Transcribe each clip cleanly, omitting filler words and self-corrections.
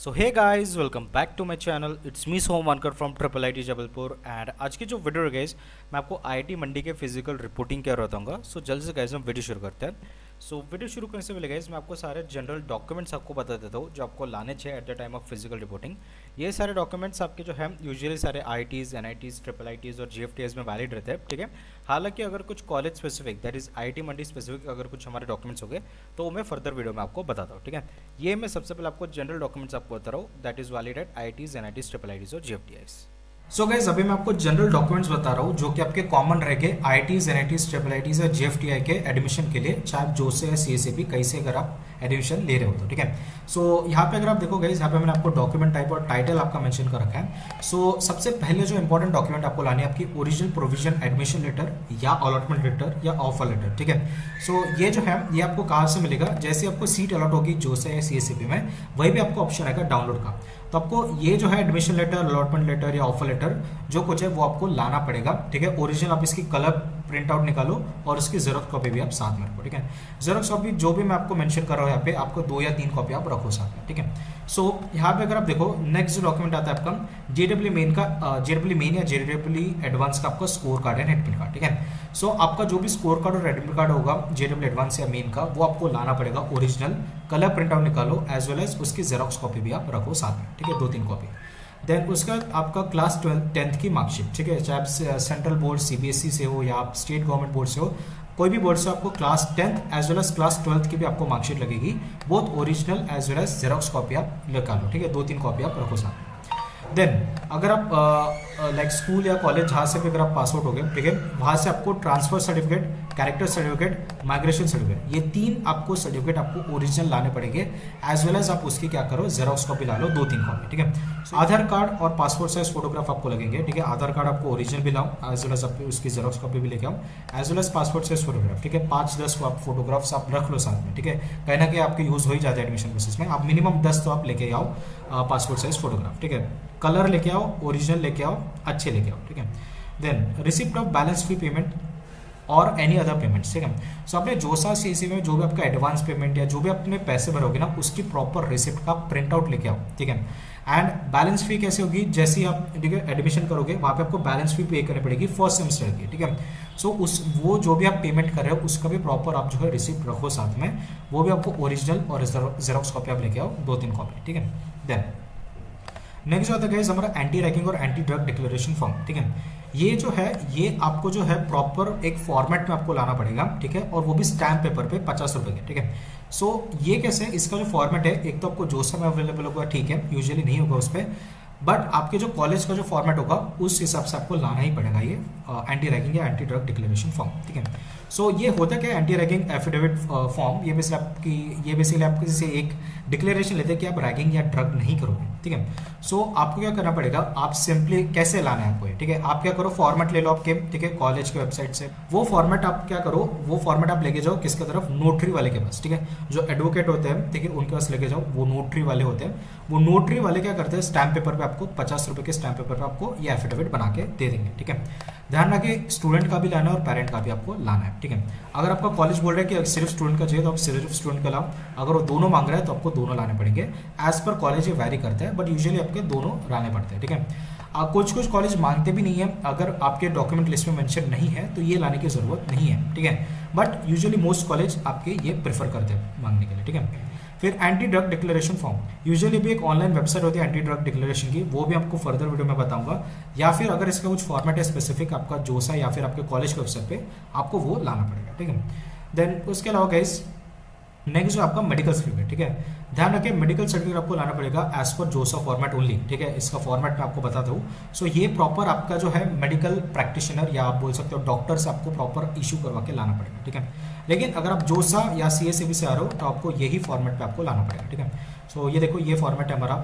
So hey guys, welcome back to my channel. It's me Som Wankar from triple I T Jabalpur. And आज की जो video है guys, मैं आपको आईआईटी मंडी के फिजिकल रिपोर्टिंग क्या बताऊंगा। सो जल्द से गाइस हम वीडियो शुरू करते हैं। सो वीडियो शुरू करने से पहले गाइस मैं आपको सारे जनरल डॉक्यूमेंट्स आपको बता देता हूँ जो आपको लाने चाहिए eight the time of physical reporting. ये सारे डॉक्यूमेंट्स आपके जो है यूजुअली सारे आईआईटीज़, एनआईटीज़, ट्रिपल आईटीज़ और जीएफटीएस में वैलिड रहते हैं, ठीक है। हालांकि अगर कुछ college specific that is IIT Mandi specific अगर कुछ हमारे डॉक्यूमेंट्स हो गए तो वो मैं फर्दर वीडियो में आपको बताता हूँ, ठीक है। ये मैं सबसे पहले आपको जनरल डॉक्यूमेंट्स आपको बता रहा हूँ that is valid at IITs, NITs, triple ITs और जीएफटीएस। सो गाइज अभी मैं आपको जनरल डॉक्यूमेंट्स बता रहा हूँ जो कि आपके कॉमन रहेंगे आईआईटीज़, एनआईटीज़, ट्रिपल आईटीज़ और जीएफटीआई के एडमिशन के लिए, चाहे आप जो से या सीएसएपी कहीं से अगर आप एडमिशन ले रहे हो तो, ठीक है। सो यहाँ पे अगर आप देखो गाइज, यहाँ पे मैंने आपको डॉक्यूमेंट टाइप और टाइटल आपका मेंशन कर रखा है। सो सबसे पहले जो इंपॉर्टेंट डॉक्यूमेंट आपको लानी है आपकी ओरिजिनल प्रोविजन एडमिशन लेटर या अलॉटमेंट लेटर या ऑफर लेटर, ठीक है। सो ये जो है ये आपको कहाँ से मिलेगा, जैसे आपको सीट अलॉट होगी जो से या सीएसएपी में, वही भी आपको ऑप्शन आएगा डाउनलोड का। तो आपको ये जो है एडमिशन लेटर, अलॉटमेंट लेटर या ऑफर लेटर जो कुछ है वो आपको लाना पड़ेगा, ठीक है। ओरिजिनल आप इसकी कलर प्रिंट आउट निकालो और उसकी जेरोक्स कॉपी भी आप साथ में रखो, ठीक है। जेरोक्स कॉपी जो भी मैं आपको मेंशन कर रहा हूँ यहाँ पे, आपको 2 या 3 कॉपी आप रखो साथ में, ठीक है। सो यहाँ पे अगर आप देखो नेक्स्ट जो डॉक्यूमेंट आता है आपका जेडब्ल्यू मेन का, जेडब्ल्यू मेन या जेडब्ल्यू एडवांस का आपका स्कोर कार्ड है, एडमिट कार्ड, ठीक है। सो आपका जो भी स्कोर कार्ड और एडमिट कार्ड होगा जेडब्ल्यू एडवांस या मेन का, वो आपको लाना पड़ेगा ओरिजिनल, कलर प्रिंट आउट निकालो एज वेल एज उसकी जेरोक्स कॉपी भी आप रखो साथ में, ठीक है, 2-3 कॉपी। देन उसका आपका क्लास 10th की मार्कशीट, ठीक है, चाहे आप सेंट्रल बोर्ड सीबीएसई से हो या आप स्टेट गवर्नमेंट बोर्ड से हो, कोई भी बोर्ड से आपको class 10th as well as class 12th की भी आपको मार्कशीट लगेगी, both original as well as xerox copy आप निकालो, ठीक है, 2-3 कॉपी आप रखो साथ में। देन अगर आप लाइक स्कूल या कॉलेज जहाँ से भी अगर आप पास आउट हो गए, ठीक है, वहाँ से आपको transfer certificate, character certificate, migration certificate, ये 3 आपको सर्टिफिकेट आपको ओरिजिनल लाने पड़ेंगे एज वेल एज आप उसकी क्या करो, जेरोक्स कॉपी ला लो, 2-3 कॉपी, ठीक है। आधार कार्ड और पासपोर्ट साइज फोटोग्राफ आपको लगेंगे, ठीक है। आधार कार्ड आपको ओरिजिनल भी लाओ एज वेल एज आप उसकी जेरोक्स कॉपी भी लेके आओ as well as passport size photograph, ठीक है। 5-10 फोटोग्राफ्स आप रख लो साथ में, ठीक है, कहीं ना कहीं आपके यूज हो ही जाता है एडमिशन प्रोसेस में। आप मिनिमम 10 तो आप लेके आओ पासपोर्ट साइज फोटोग्राफ, ठीक है। कलर लेके आओ, ओरिजिनल लेके आओ, अच्छे लेके आओ, ठीक है। Then receipt of balance free payment और एनी अदर पेमेंट्स, ठीक है। सो आपने जो सा सीसी में जो भी आपका एडवांस पेमेंट या जो भी आपने पैसे भरोगे ना, उसकी प्रॉपर रिसिप्ट का प्रिंट आउट लेके आओ, ठीक है। एंड बैलेंस फी कैसे होगी, जैसे ही आप एडमिशन करोगे वहाँ पे आपको बैलेंस फी पे करनी पड़ेगी फर्स्ट सेमेस्टर की, ठीक है। सो उस वो जो भी आप पेमेंट कर रहे हो उसका भी प्रॉपर आप जो है रिसिप्ट रखो साथ में, वो भी आपको ओरिजिनल और जेरोक्स कॉपी आप लेके आओ, 2-3 कॉपी, ठीक है। देन नेक्स्ट जो आता है हमारा एंटी रैगिंग और एंटी ड्रग डिक्लेरेशन फॉर्म, ठीक है। ये जो है ये आपको जो है प्रॉपर एक फॉर्मेट में आपको लाना पड़ेगा, ठीक है, और वो भी स्टैम्प पेपर पे 50 रुपए के, ठीक है। सो ये कैसे, इसका जो फॉर्मेट है, एक तो आपको जो समय अवेलेबल होगा, ठीक है, यूजुअली नहीं होगा उस पर, बट आपके जो कॉलेज का जो फॉर्मेट होगा उस हिसाब से आपको लाना ही पड़ेगा ये एंटी रैगिंग या एंटी ड्रग डिक्लेरेशन फॉर्म, ठीक है। सो ये होता क्या है एंटी रैगिंग एफिडेविट फॉर्म, ये बेसिकली आपकी जैसे एक डिक्लेरेशन लेते हैं कि आप रैगिंग या ड्रग नहीं करोगे, ठीक है। सो आपको क्या करना पड़ेगा, आप सिंपली कैसे लाना है आपको, ठीक है, आप क्या करो, फॉर्मेट ले लो आपके, ठीक है, कॉलेज के वेबसाइट से। वो फॉर्मेट आप क्या करो, वो फॉर्मेट आप लेके जाओ किसके तरफ, नोटरी वाले के पास, ठीक है। जो एडवोकेट होते हैं, ठीक है, उनके पास लेके जाओ, वो नोटरी वाले होते हैं। वो नोटरी वाले क्या करते हैं, स्टैम्प पेपर पे आपको 50 रुपए के स्टैम्प पेपर पे आपको ये एफिडेविट बना के दे देंगे, ठीक है। ध्यान रखिए स्टूडेंट का भी लाना है और पेरेंट का भी आपको लाना है, ठीक है। अगर आपका कॉलेज बोल रहा है कि सिर्फ स्टूडेंट का चाहिए तो आप सिर्फ स्टूडेंट का लाओ, अगर वो दोनों मांग रहा है तो आपको दोनों लाने पड़ेंगे। एज पर कॉलेज ये वैरी करता है, बट यूजुअली आपके दोनों लाने पड़ते हैं, ठीक है। कुछ कॉलेज मांगते भी नहीं है, अगर आपके डॉक्यूमेंट लिस्ट में मेंशन नहीं है तो ये लाने की जरूरत नहीं है, ठीक है, बट यूजुअली मोस्ट कॉलेज आपके ये प्रेफर करते हैं मांगने के लिए, ठीक है। फिर anti drug declaration form, usually भी एक ऑनलाइन वेबसाइट होती है एंटी ड्रग डिक्लेरेशन की, वो भी आपको फर्दर वीडियो में बताऊंगा, या फिर अगर इसका कुछ फॉर्मेट है स्पेसिफिक आपका जोसा या फिर आपके कॉलेज के वेबसाइट पे, आपको वो लाना पड़ेगा, ठीक है। देन उसके अलावा गाइस नेक्स्ट जो आपका मेडिकल सर्टिफिकेट, ठीक है, ध्यान रखिए मेडिकल सर्टिफिकेट आपको लाना पड़ेगा एज पर जोसा फॉर्मेट ओनली, ठीक है। इसका फॉर्मेट मैं आपको बताता हूँ। सो ये प्रॉपर आपका जो है मेडिकल प्रैक्टिशनर या आप बोल सकते हो डॉक्टर से आपको प्रॉपर इशू करवा के लाना पड़ेगा, ठीक है। लेकिन अगर आप जोसा या सीएसएबी से आ रहे हो तो आपको यही फॉर्मेट पे आपको लाना पड़ेगा, ठीक है। सो ये देखो ये फॉर्मेट है हमारा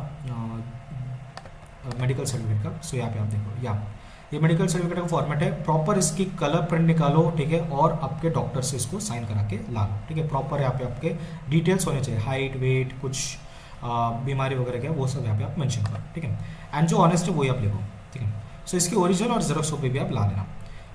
मेडिकल सर्टिफिकेट का। सो यहाँ पे आप देखो ये मेडिकल सर्टिफिकेट का फॉर्मेट है, प्रॉपर इसकी कलर प्रिंट निकालो, ठीक है, और आपके डॉक्टर से इसको साइन करा के ला लो, ठीक है। प्रॉपर यहाँ पे आपके डिटेल्स होने चाहिए, हाइट, वेट, कुछ बीमारी वगैरह क्या वो सब यहाँ पे आप मेंशन करो, ठीक है। एंड जो ऑनेस्ट है वही आप लिखो, ठीक है। सो इसकी ओरिजिनल और जेरोक्स कॉपी भी आप ला लेना।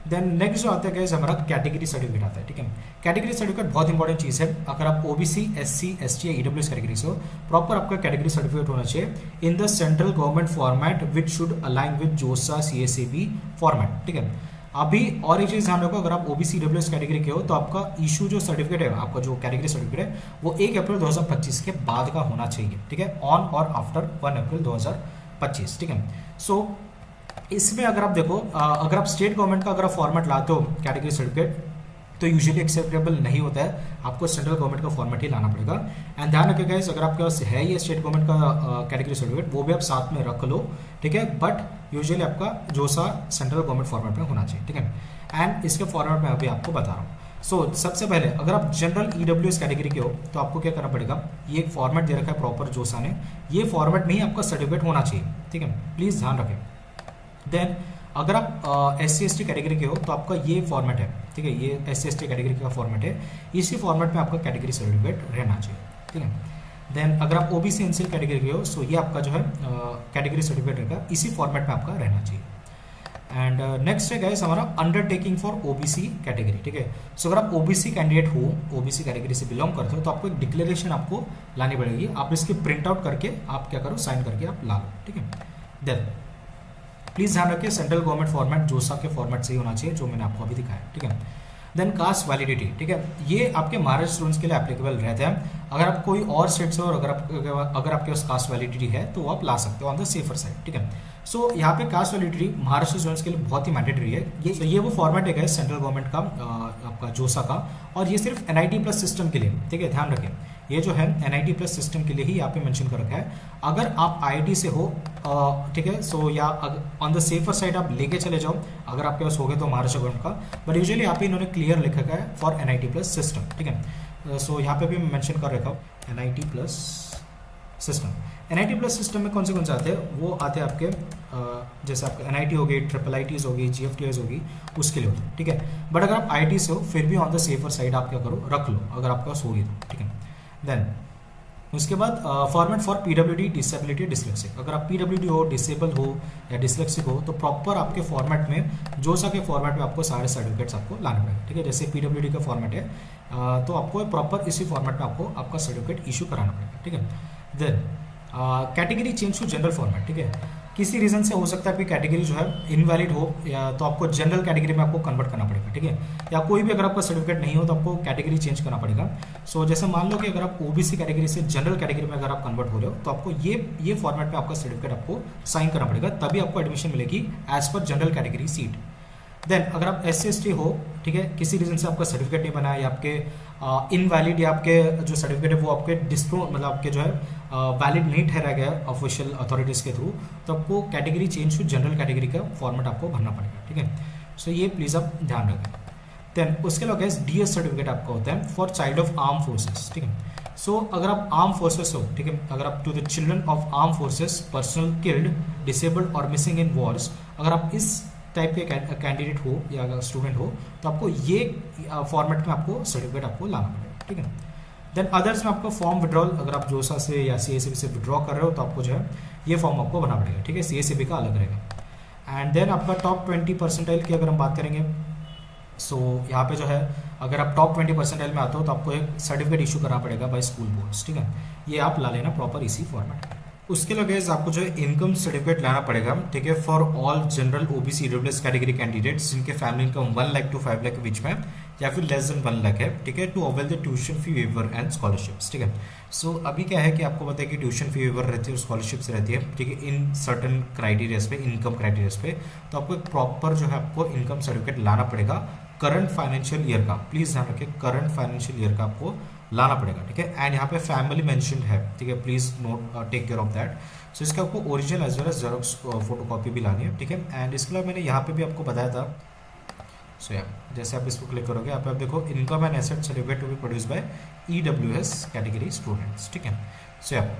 देन नेक्स्ट जो आता है गाइस हमारा कैटेगरी सर्टिफिकेट आता है, ठीक है। कैटेगरी सर्टिफिकेट बहुत इंपॉर्टेंट चीज़ है। अगर आप ओबीसी, एससी, एसटी या ईडब्ल्यूएस कैटेगरी से हो, प्रॉपर आपका कैटेगरी सर्टिफिकेट होना चाहिए in the central government format which should align with जोसा सीएसएबी फॉर्मेट, ठीक है। अभी और एक चीज़ ध्यान रखो, अगर आप ओबीसी ईडब्ल्यूएस कैटेगरी के हो तो आपका इशू जो सर्टिफिकेट है, आपका जो कैटेगरी सर्टिफिकेट है वो 1 अप्रैल 2025 के बाद का होना चाहिए, ठीक है, ऑन और आफ्टर 1 अप्रैल 2025, ठीक है। सो इसमें अगर आप देखो, अगर आप स्टेट गवर्नमेंट का अगर आप फॉर्मेट लाते हो कैटेगरी सर्टिफिकेट तो यूजुअली एक्सेप्टेबल नहीं होता है, आपको सेंट्रल गवर्नमेंट का फॉर्मेट ही लाना पड़ेगा। एंड ध्यान रखिए गाइस, अगर आपके पास है ये स्टेट गवर्नमेंट का कैटेगरी सर्टिफिकेट वो भी आप साथ में रख लो, ठीक है, बट यूजुअली आपका जोसा सेंट्रल गवर्नमेंट फॉर्मेट में होना चाहिए, ठीक है। एंड इसके फॉर्मेट में अभी आपको बता रहा हूँ। सो सबसे पहले अगर आप जनरल ईडब्ल्यूएस कैटेगरी के हो तो आपको क्या करना पड़ेगा, ये एक फॉर्मेट दे रखा है प्रॉपर जोसा ने, ये फॉर्मेट में ही आपका सर्टिफिकेट होना चाहिए, ठीक है, प्लीज़ ध्यान रखें। देन अगर आप SC ST कैटेगरी के हो तो आपका ये फॉर्मेट है, ठीक है, ये SC ST कैटेगरी का फॉर्मेट है, इसी फॉर्मेट में आपका कैटेगरी सर्टिफिकेट रहना चाहिए, ठीक है। देन अगर आप OBC NCL कैटेगरी के हो सो ये आपका जो है कैटेगरी सर्टिफिकेट रहेगा, इसी फॉर्मेट में आपका रहना चाहिए। एंड नेक्स्ट है गाइस हमारा अंडरटेकिंग फॉर OBC कैटेगरी, ठीक है। सो अगर आप OBC कैंडिडेट हो, OBC कैटेगरी से बिलोंग करते हो तो आपको एक डिक्लेरेशन आपको लानी पड़ेगी, आप इसकी प्रिंट आउट करके आप क्या करो, साइन करके आप ला लो, ठीक है। देन प्लीज ध्यान रखिए सेंट्रल गवर्नमेंट फॉर्मेट जोसा के फॉर्मेट से ही होना चाहिए, जो मैंने आपको अभी दिखाया, ठीक है। देन कास्ट वैलिडिटी, ठीक है, ये आपके महाराष्ट्र स्टूडेंट्स के लिए एप्लीकेबल रहते हैं। अगर आप कोई और स्टेट से हो और अगर आपके पास कास्ट वैलिडिटी है तो आप ला सकते हो ऑन द सेफर साइड, ठीक है। सो यहाँ पे कास्ट वैलिडिटी महाराष्ट्र स्टूडेंट्स के लिए बहुत ही मैंडेटरी है। ये वो फॉर्मेट है सेंट्रल गवर्नमेंट का, आपका जोसा का, और ये सिर्फ NIT प्लस सिस्टम के लिए, ठीक है, ध्यान रखें, ये जो है NIT प्लस सिस्टम के लिए ही यहाँ पे मेंशन कर रखा है। अगर आप IIT से हो, ठीक है, सो या ऑन द सेफर साइड आप लेके चले जाओ, अगर आपके पास हो गए तो महाराष्ट्र गवर्नमेंट का, बट यूजुअली यहाँ पे इन्होंने क्लियर लिखा है फॉर NIT प्लस सिस्टम, ठीक है। सो यहाँ पे भी मैं मेंशन कर रखा हूँ NIT plus system. NIT plus system में कौन से आते हैं, वो आते हैं आपके जैसे आपका NIT हो गई, IIITs होगी, GFTs होगी, उसके लिए होते हैं, ठीक है। बट अगर आप IIT से हो फिर भी ऑन द सेफर साइड आप क्या करो, रख लो अगर आपके पास होगी तो, ठीक है। देन उसके बाद format for PWD, disability, dyslexic. अगर आप PWD हो, डिसेबल हो या डिसलेक्सिक हो तो प्रॉपर आपके फॉर्मेट में जोसा के फॉर्मेट में आपको सारे सर्टिफिकेट्स आपको लाने पड़ेंगे, ठीक है। जैसे PWD का फॉर्मेट है तो आपको प्रॉपर इसी फॉर्मेट में आपको आपका सर्टिफिकेट इशू कराना पड़ेगा, ठीक है। Then category change to general format, ठीक है। किसी रीजन से हो सकता है कि कैटेगरी जो है इनवैलिड हो, या तो आपको जनरल कैटेगरी में आपको कन्वर्ट करना पड़ेगा, ठीक है। या कोई भी अगर आपका सर्टिफिकेट नहीं हो तो आपको कैटेगरी चेंज करना पड़ेगा। सो जैसे मान लो कि अगर आप OBC कैटेगरी से जनरल कैटेगरी में अगर आप कन्वर्ट हो रहे हो तो आपको ये फॉर्मेट में आपका सर्टिफिकेट आपको साइन करना पड़ेगा, तभी आपको एडमिशन मिलेगी as per general category seat. Then अगर आप SC ST हो, ठीक है, किसी रीजन से आपका सर्टिफिकेट नहीं बना है या आपके इनवैलिड या आपके जो सर्टिफिकेट है वो आपके मतलब आपके जो है वैलिड नहीं ठहराया गया ऑफिशियल अथॉरिटीज़ के थ्रू, तो आपको category change to general category का फॉर्मेट आपको भरना पड़ेगा, ठीक है। सो ये प्लीज़ आप ध्यान रखें। देन उसके अलावा DS सर्टिफिकेट आपका होता है for child of arm forces, ठीक है। सो अगर आप आर्म फोर्सेस हो, ठीक है, अगर आप to the children of arm forces personnel killed, disabled और मिसिंग इन वॉर्स, अगर आप इस टाइप के कैंडिडेट हो या स्टूडेंट हो तो आपको ये फॉर्मेट में आपको सर्टिफिकेट आपको लाना पड़ेगा, ठीक है। देन अदर्स में आपको फॉर्म विड्रॉल, अगर आप जोसा से या CACB से विड्रॉ कर रहे हो तो आपको जो है ये फॉर्म आपको भरना पड़ेगा, ठीक है, CACB का अलग रहेगा। एंड देन आपका टॉप 20 परसेंटाइल की अगर हम बात करेंगे, सो यहाँ पे जो है अगर आप टॉप 20 परसेंटाइल में आते हो तो आपको एक सर्टिफिकेट इशू करना पड़ेगा बाय स्कूल बोर्ड्स, ठीक है, ये आप ला लेना प्रॉपर इसी फॉर्मेट में। उसके लिए गाइस आपको जो है इनकम सर्टिफिकेट लाना पड़ेगा, ठीक है, for all general OBC EWS category candidates जिनके family income 1 lakh to 5 lakh के बीच में या फिर लेस देन 1 लाख है, ठीक है, to avail the tuition fee waiver and scholarships, ठीक है। सो अभी क्या है कि आपको पता है कि ट्यूशन फी वेवर रहती है और स्कॉलरशिप्स रहती है, ठीक है, इन सर्टन क्राइटेरियाज पे, इनकम क्राइटेरियाज पे, तो आपको एक प्रॉपर जो है आपको इनकम सर्टिफिकेट लाना पड़ेगा करंट फाइनेंशियल ईयर का, प्लीज ध्यान रखिए करंट फाइनेंशियल ईयर का आपको लाना पड़ेगा, ठीक है। एंड यहाँ पे फैमिली मेंशन्ड है, ठीक है, please note take care of that. So इसका आपको original as well as xerox photocopy भी लानी है, ठीक है। एंड इसके अलावा मैंने यहाँ पे भी आपको बताया था, सो जैसे आप इसको क्लिक करोगे यहाँ पे आप देखो income and asset certificate to be produce by EWS category students, ठीक है। सो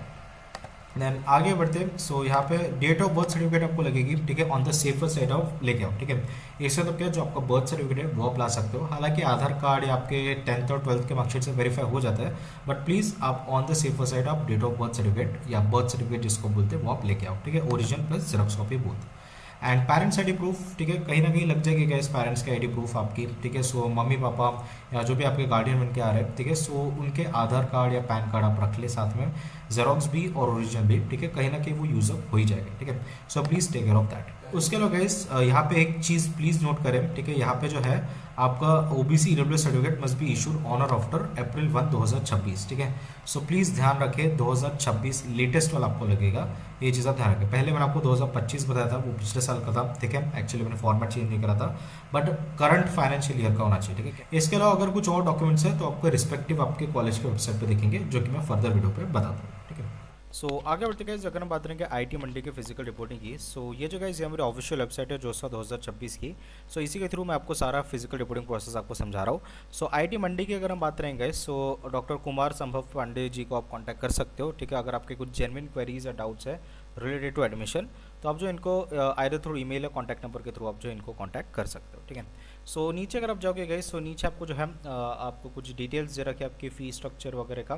देन आगे बढ़ते, सो यहाँ पे डेट ऑफ बर्थ सर्टिफिकेट आपको लगेगी, ठीक है, on the safer side of लेके आओ, ठीक है। इससे तो क्या जो आपका बर्थ सर्टिफिकेट है वो आप ला सकते हो, हालांकि आधार कार्ड या आपके 10th और 12th के मार्कशीट से वेरीफाई हो जाता है, बट प्लीज आप ऑन द सेफर साइड आप डेट ऑफ बर्थ सर्टिफिकेट या बर्थ सर्टिफिकेट जिसको बोलते हैं वो आप लेके आओ, ठीक है, original plus xerox copy both. And parents ID proof, ठीक है, कहीं ना कहीं लग जाएगी गैस पेरेंट्स की आईडी प्रूफ आपकी, ठीक है। सो मम्मी पापा या जो भी आपके गार्डियन बन के आ रहे हैं, ठीक है, सो उनके आधार कार्ड या पैन कार्ड आप रख ले साथ में, जेरोक्स भी और ओरिजिनल भी, ठीक है, कहीं ना कहीं वो यूजअप हो ही जाएगा, ठीक है। So please take care of that. उसके अलावा गाइस यहाँ पे एक चीज़ प्लीज़ नोट करें, ठीक है, यहाँ पे जो है आपका OBC EWS certificate must be issued on और आफ्टर अप्रैल 1 2026, ठीक है। सो प्लीज़ ध्यान रखें 2026 लेटेस्ट वाला आपको लगेगा, ये चीज़ आप ध्यान रखें। पहले मैंने आपको 2025 बताया था, वो पिछले साल का था, ठीक है, एक्चुअली मैंने फॉर्मेट चेंज नहीं करा था, बट करंट फाइनेंशियल ईयर का होना चाहिए, ठीक है। इसके अलावा अगर कुछ और डॉक्यूमेंट्स है तो आपको रिस्पेक्टिव आपके कॉलेज के वेबसाइट पर दिखेंगे, जो कि मैं फर्दर वीडियो पे बता दूँ, ठीक है। सो आगे बढ़ते गाइस, अगर हम बात करेंगे आईटी मंडी के फिजिकल रिपोर्टिंग की, सो ये जो गाइस ये मेरी ऑफिशियल वेबसाइट है जोसा 2026 की। सो इसी के थ्रू मैं आपको सारा फिजिकल रिपोर्टिंग प्रोसेस आपको समझा रहा हूँ। सो आईटी मंडी की अगर हम बात करेंगे गाइस, सो डॉक्टर कुमार संभव पांडे जी को आप कांटेक्ट कर सकते हो, ठीक है। अगर आपके कुछ जेन्युइन क्वेरीज या डाउट्स है रिलेटेड टू एडमिशन, तो आप जो इनको आइदर थ्रू ईमेल या कॉन्टैक्ट नंबर के थ्रू आप जो इनको कॉन्टैक्ट कर सकते हो, ठीक है। सो नीचे अगर आप जाओगे गाइस, सो नीचे आपको जो है आपको कुछ डिटेल्स दे रखे आपकी फ़ी स्ट्रक्चर वगैरह का।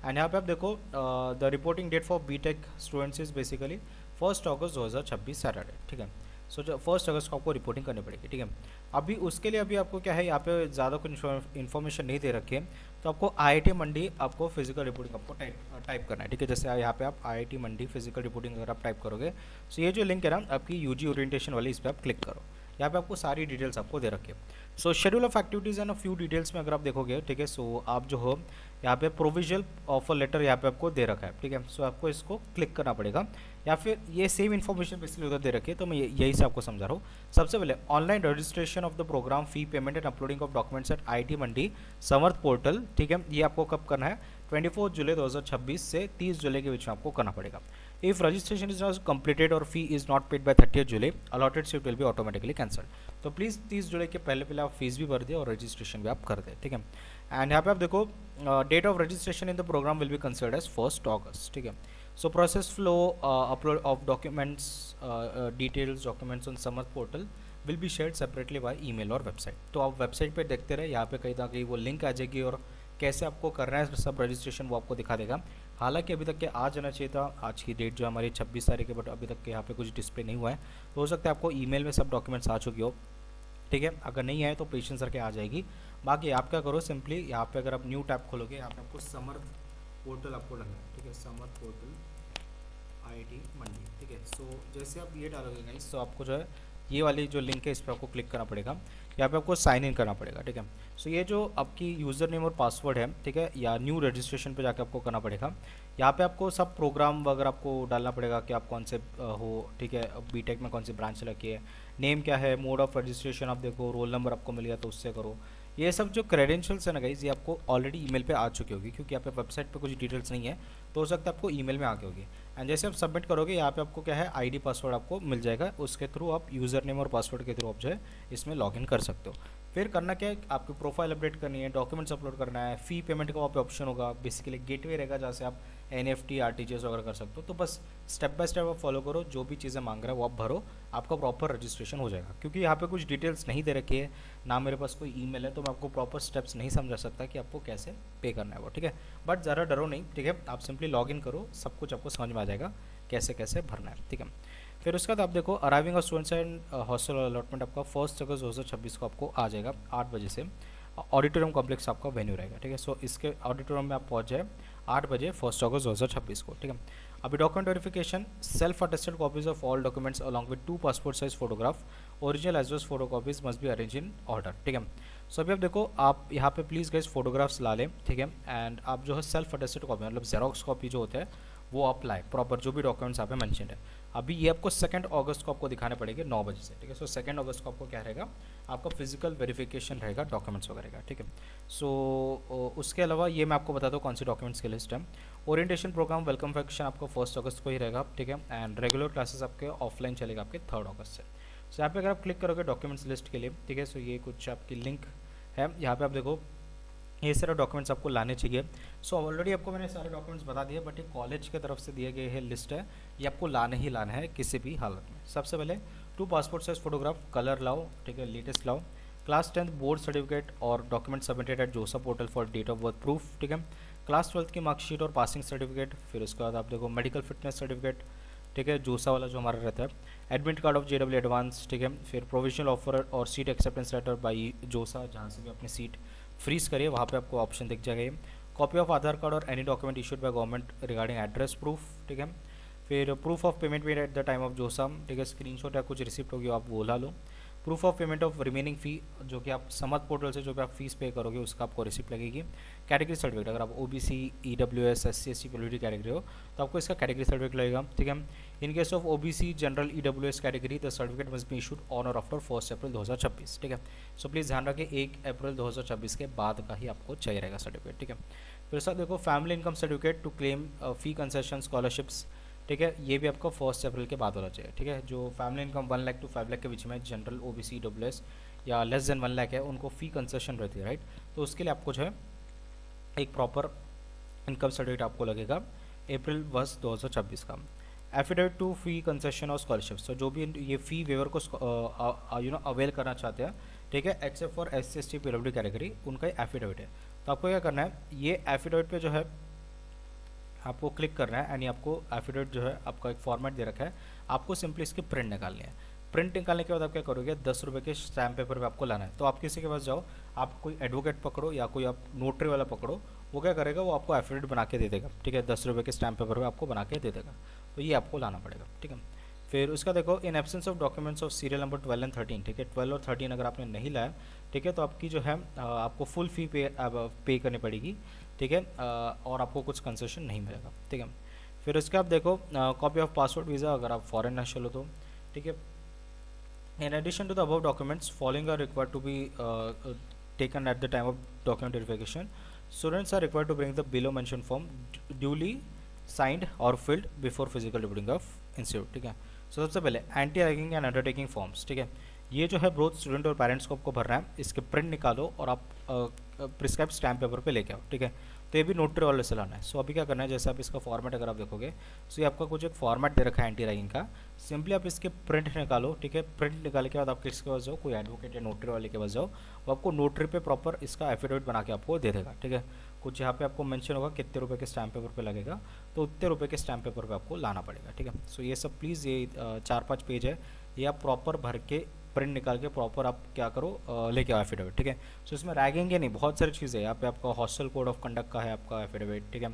एंड यहाँ पे आप देखो the reporting date for BTech students is basically 1 August 2026 Saturday, ठीक है। सो जो 1 अगस्त को आपको रिपोर्टिंग करनी पड़ेगी, ठीक है। अभी उसके लिए अभी आपको क्या है, यहाँ पे ज़्यादा कुछ इन्फॉर्मेशन नहीं दे रखी है, तो आपको आईआईटी मंडी आपको फिजिकल रिपोर्टिंग आपको टाइप करना है, ठीक है। जैसे यहाँ पे आप आईआईटी मंडी फिजिकल रिपोर्टिंग अगर आप टाइप करोगे, सो ये जो लिंक है ना आपकी यूजी ओरिएंटेशन वाली, इस पर आप क्लिक करो। यहाँ पे आपको सारी डिटेल्स आपको दे रखी है। सो schedule of activities and few details में अगर आप देखोगे, ठीक है, सो आप जो हो यहाँ पे प्रोविजनल ऑफर लेटर यहाँ पे आपको दे रखा है, ठीक है। सो आपको इसको क्लिक करना पड़ेगा, या फिर ये सेम इन्फॉर्मेशन बेसिकली उधर दे रखी है, तो मैं यही से आपको समझा रहा हूँ। सबसे पहले online registration of the program fee payment and uploading of documents at IT Mandi Samarth portal, ठीक है। ये आपको कब करना है, 24 जुलाई 2026 से 30 जुलाई के बीच में आपको करना पड़ेगा। If registration is not completed और fee is not paid by 30 July, allotted seat will be automatically cancelled. तो प्लीज़ 30 जुलाई के पहले आप फीस भी भर दें और रजिस्ट्रेशन भी आप कर दें, ठीक है। एंड यहाँ पे आप देखो date of registration in the program will be considered as 1 August, ठीक है। So process flow upload of documents details documents on Samarth portal will be shared separately by email और वेबसाइट। तो आप वेबसाइट पे देखते रहे, यहाँ पे कहीं ना कहीं वो लिंक आ जाएगी और कैसे आपको करना है सब रजिस्ट्रेशन वो आपको दिखा देगा। हालांकि अभी तक के आ जाना चाहिए था, आज की डेट जो हमारी 26 तारीख है, बट अभी तक के यहाँ पे कुछ डिस्प्ले नहीं हुआ है, तो हो सकता है आपको ईमेल में सब डॉक्यूमेंट्स आ चुकी हो, ठीक है। अगर नहीं आए तो पेशेंस करके आ जाएगी। बाकी आप क्या करो, सिंपली यहाँ पे अगर आप न्यू टैब खोलोगे, यहाँ पे आपको समर्थ पोर्टल आपको लगना है, ठीक है, समर्थ पोर्टल आईआईटी मंडी, ठीक है। सो जैसे आप ये डालोगे गाइस, तो आपको जो है ये वाली जो लिंक है इस पर आपको क्लिक करना पड़ेगा, यहाँ पे आपको साइन इन करना पड़ेगा, ठीक है। सो ये जो आपकी यूज़र नेम और पासवर्ड है, ठीक है, या न्यू रजिस्ट्रेशन पे जाके आपको करना पड़ेगा। यहाँ पे आपको सब प्रोग्राम वगैरह आपको डालना पड़ेगा कि आप कौन से हो, ठीक है, बीटेक में कौन सी ब्रांच रखी है, नेम क्या है, मोड ऑफ रजिस्ट्रेशन आप देखो, रोल नंबर आपको मिल गया तो उससे करो। ये सब जो क्रेडेंशियल्स है ना गाइज, ये आपको ऑलरेडी ईमेल पे आ चुकी होगी, क्योंकि यहाँ पे वेबसाइट पे कुछ डिटेल्स नहीं है, तो हो सकता है आपको ईमेल में आ गई होगी। एंड जैसे आप सबमिट करोगे, यहाँ पे आपको क्या है आईडी पासवर्ड आपको मिल जाएगा, उसके थ्रू आप यूज़र नेम और पासवर्ड के थ्रू आप जो है इसमें लॉगिन कर सकते हो। फिर करना क्या है, आपकी प्रोफाइल अपडेट करनी है, डॉक्यूमेंट्स अपलोड करना है, फ़ी पेमेंट का वहाँ पे ऑप्शन होगा, बेसिकली गेटवे रहेगा जहाँ से आप NFT RTGS वगैरह कर सकते हो। तो बस स्टेप बाय स्टेप आप फॉलो करो, जो भी चीज़ें मांग रहा है वो आप भरो, आपका प्रॉपर रजिस्ट्रेशन हो जाएगा। क्योंकि यहाँ पे कुछ डिटेल्स नहीं दे रखी है ना, मेरे पास कोई ईमेल है, तो मैं आपको प्रॉपर स्टेप्स नहीं समझा सकता कि आपको कैसे पे करना है वो, ठीक है। बट ज़रा डरो नहीं, ठीक है, आप सिंपली लॉगिन करो, सब कुछ आपको समझ में आ जाएगा कैसे कैसे भरना है, ठीक है। फिर उसके बाद आप देखो arriving of students and hostel allotment आपका 1 अगस्त 2026 को आपको आ जाएगा 8 बजे से। ऑडिटोरियम कॉम्प्लेक्स आपका वेन्यू रहेगा, ठीक है। सो इसके ऑडिटोरियम में आप पहुंच जाए 8 बजे 1 अगस्त 2026 को, ठीक है। अभी document verification, self attested copies of all documents along with 2 passport size photograph, original as well as photo copies must be arrange in order, ठीक है। सो अभी आप देखो, आप यहाँ पे प्लीज़ गाइस फोटोग्राफ्स ला लें, ठीक है। एंड आप जो है सेल्फ अटेस्टेड कॉपी मतलब जेरोक्स कॉपी जो होता है वो आप लाए, प्रॉपर जो भी डॉक्यूमेंट्स आप मेंशन है। अभी ये आपको 2 अगस्त को आपको दिखाने पड़ेंगे 9 बजे से, ठीक है। सो 2 अगस्त को आपको क्या रहेगा, आपका फिजिकल वेरिफिकेशन रहेगा डॉक्यूमेंट्स वगैरह का, ठीक है। सो उसके अलावा ये मैं आपको बता दूँ कौन सी डॉक्यूमेंट्स की लिस्ट है। ओरिएंटेशन प्रोग्राम वेलकम फंक्शन आपको 1 अगस्त को ही रहेगा, ठीक है। एंड रेगुलर क्लासेस आपके ऑफलाइन चलेगा आपके 3 अगस्त से। सो यहाँ पे अगर आप क्लिक करोगे डॉक्यूमेंट्स लिस्ट के लिए, ठीक है, सो ये कुछ आपकी लिंक है, यहाँ पे आप देखो ये सारे डॉक्यूमेंट्स आपको लाने चाहिए। सो ऑलरेडी आपको मैंने सारे डॉक्यूमेंट्स बता दिए, बट ये कॉलेज की तरफ से दिए गए है लिस्ट है, ये आपको लाने ही लाना है किसी भी हालत में। सबसे पहले 2 पासपोर्ट साइज फोटोग्राफ, कलर लाओ, ठीक है, लेटेस्ट लाओ, क्लास 10 बोर्ड सर्टिफिकेट और document submitted at JoSAA portal for date of birth proof, ठीक है। क्लास 12 की मार्कशीट और पासिंग सर्टिफिकेट, फिर उसके बाद आप देखो मेडिकल फिटनेस सर्टिफिकेट, ठीक है, जोसा वाला जो हमारा रहता है, admit card of JEE advance, ठीक है, फिर प्रोविजनल ऑफर और सीट एक्सेप्टेंस लेटर बाई जोसा, जहाँ से भी अपनी सीट फ्रीज करिए वहाँ पे आपको ऑप्शन दिख जाएगा। कॉपी ऑफ आधार कार्ड और any document issued by government regarding address proof, ठीक है, फिर proof of payment made at the time of जोसा, ठीक है, स्क्रीनशॉट या कुछ रिसिप्ट होगी आप वो ला लो। Proof of payment of remaining fee, जो कि आप समत पोर्टल से जो भी आप फीस पे करोगे उसका आपको रिसिप्ट लगेगी। कैटेगरी सर्टिफिकेट, अगर आप OBC EWS SC ST PWD category हो तो आपको इसका कैटेगरी सर्टिफिकेट लगेगा, ठीक है। In case of OBC general EWS category the certificate must be issued on और आफ्टर 1 अप्रैल 2026, ठीक है। सो प्लीज़ ध्यान रखें 1 अप्रैल 2026 के बाद का ही आपको चाहिए रहेगा सर्टिफिकेट, ठीक है। फिर साथ देखो family income certificate to claim fee concession scholarships, ठीक है, ये भी आपको 1 अप्रैल के बाद होना चाहिए, ठीक है। जो family income 1 lakh to 5 lakh के बीच में जनरल OBC EWS या लेस देन 1 लाख है उनको फ़ी कंसेशन रहती है, राइट। तो उसके लिए आपको जो है एक प्रॉपर इनकम सर्टिफिकेट आपको लगेगा अप्रैल 1 2026 का। एफिडेविट टू फ़ी कंसेशन और स्कॉलरशिप्स, तो जो भी ये फ़ी वेवर को अवेल करना चाहते हैं, ठीक है, except for SC ST PWD category, उनका एफिडेविट है। तो आपको क्या करना है, ये एफिडेविट पे जो है आपको क्लिक करना है एंड आपको एफिडेविट जो है आपका एक फॉर्मेट दे रखा है, आपको सिंपली इसकी प्रिंट निकालनी है। प्रिंट निकालने के बाद आप क्या करोगे, 10 रुपये के स्टैम्प पेपर पे आपको लाना है। तो आप किसी के पास जाओ, आप कोई एडवोकेट पकड़ो या कोई आप नोटरी वाला पकड़ो, वो क्या करेगा, वो आपको एफिडेविट बना के दे देगा, ठीक है, 10 रुपये के स्टैम्प पेपर पे आपको बना के दे देगा। तो ये आपको लाना पड़ेगा, ठीक है। फिर उसका देखो in absence of documents of serial number 12 and 13, ठीक है, 12 और 13 अगर आपने नहीं लाया, ठीक है, तो आपकी जो है आपको फुल फी पे करनी पड़ेगी, ठीक है, और आपको कुछ कंसेशन नहीं मिलेगा, ठीक है। फिर उसके आप देखो कॉपी ऑफ पासपोर्ट वीज़ा अगर आप फॉरेन नेशनल हो तो, ठीक है। In addition to the above documents following are required to be taken at the time of document verification. Students are required to bring the below mention form duly signed और filled before physical reporting of institute, ठीक है। So सबसे पहले anti ragging and undertaking forms, ठीक है, ये जो है बोथ स्टूडेंट और पेरेंट्स को आपको भरना है। इसके प्रिंट निकालो और आप प्रिस्क्राइब स्टैम्प पेपर पे लेके आओ, ठीक है। तो ये भी नोटरी वाले से लाना है। सो अभी क्या करना है, जैसे आप इसका फॉर्मेट अगर आप देखोगे, सो ये आपका कुछ एक फॉर्मेट दे रखा है एंटी रैगिंग का, सिंपली आप इसके प्रिंट निकालो, ठीक है। प्रिंट निकालने के बाद आप किसके पास जाओ, कोई एडवोकेट या नोटरी वाले के पास जाओ, वो आपको नोटरी पे प्रॉपर इसका एफिडेविट बना के आपको दे देगा, ठीक है। कुछ यहाँ पे आपको मेंशन होगा कितने रुपए के स्टैम्प पेपर पे लगेगा, तो उतने रुपए के स्टैम्प पेपर पे आपको लाना पड़ेगा, ठीक है। सो ये सब प्लीज़, ये 4-5 पेज है, ये आप प्रॉपर भर के प्रिंट निकाल के प्रॉपर आप क्या करो, लेके आओ एफिडेविट, ठीक है। सो इसमें रैगिंग है नहीं, बहुत सारी चीज़ें हैं। यहाँ पे आपका हॉस्टल कोड ऑफ कंडक्ट का है आपका एफिडेविट, ठीक है।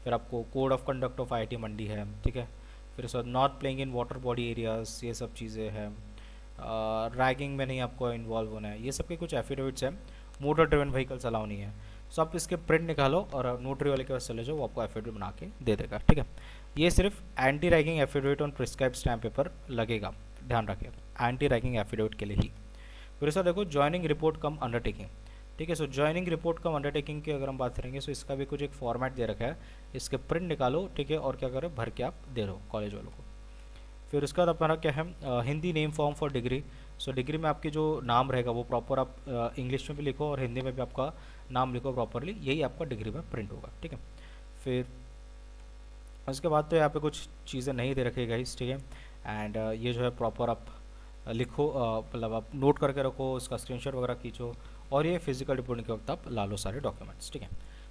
फिर आपको code of conduct of IIT मंडी है, ठीक है। फिर उसके बाद not playing in water body areas, ये सब चीज़ें हैं। रैगिंग में नहीं आपको इन्वॉल्व होना है, ये सब के कुछ एफिडेविट्स हैं। मोटर ड्रिवन व्हीकल्स अलाउ नहीं है। सो आप इसके प्रिंट निकालो और नोटरी वाले के पास चले जाओ, वो आपको एफिडेविट बना के दे देगा, ठीक है। ये सिर्फ anti ragging affidavit on prescribe stamp paper लगेगा, ध्यान रखिए, एंटी रैगिंग एफिडेविट के लिए ही। फिर ऐसा देखो ज्वाइनिंग रिपोर्ट कम अंडरटेकिंग, ठीक है। सो ज्वाइनिंग रिपोर्ट कम अंडरटेकिंग की अगर हम बात करेंगे, सो इसका भी कुछ एक फॉर्मेट दे रखा है, इसके प्रिंट निकालो, ठीक है, और क्या करें, भर के आप दे रहो कॉलेज वालों को। फिर उसके बाद अपना क्या है, Hindi name form for degree. So degree में आपकी जो नाम रहेगा वो प्रॉपर आप इंग्लिश में भी लिखो और हिंदी में भी आपका नाम लिखो प्रॉपरली, यही आपका डिग्री में प्रिंट होगा, ठीक है। फिर उसके बाद तो यहाँ पे कुछ चीज़ें नहीं दे रखी गाइस, ठीक है। एंड ये जो है प्रॉपर आप लिखो, मतलब आप नोट करके रखो, उसका स्क्रीनशॉट वगैरह खींचो, और ये फिजिकल रिपोर्टिंग के वक्त आप ला लो सारे डॉक्यूमेंट्स, ठीक है।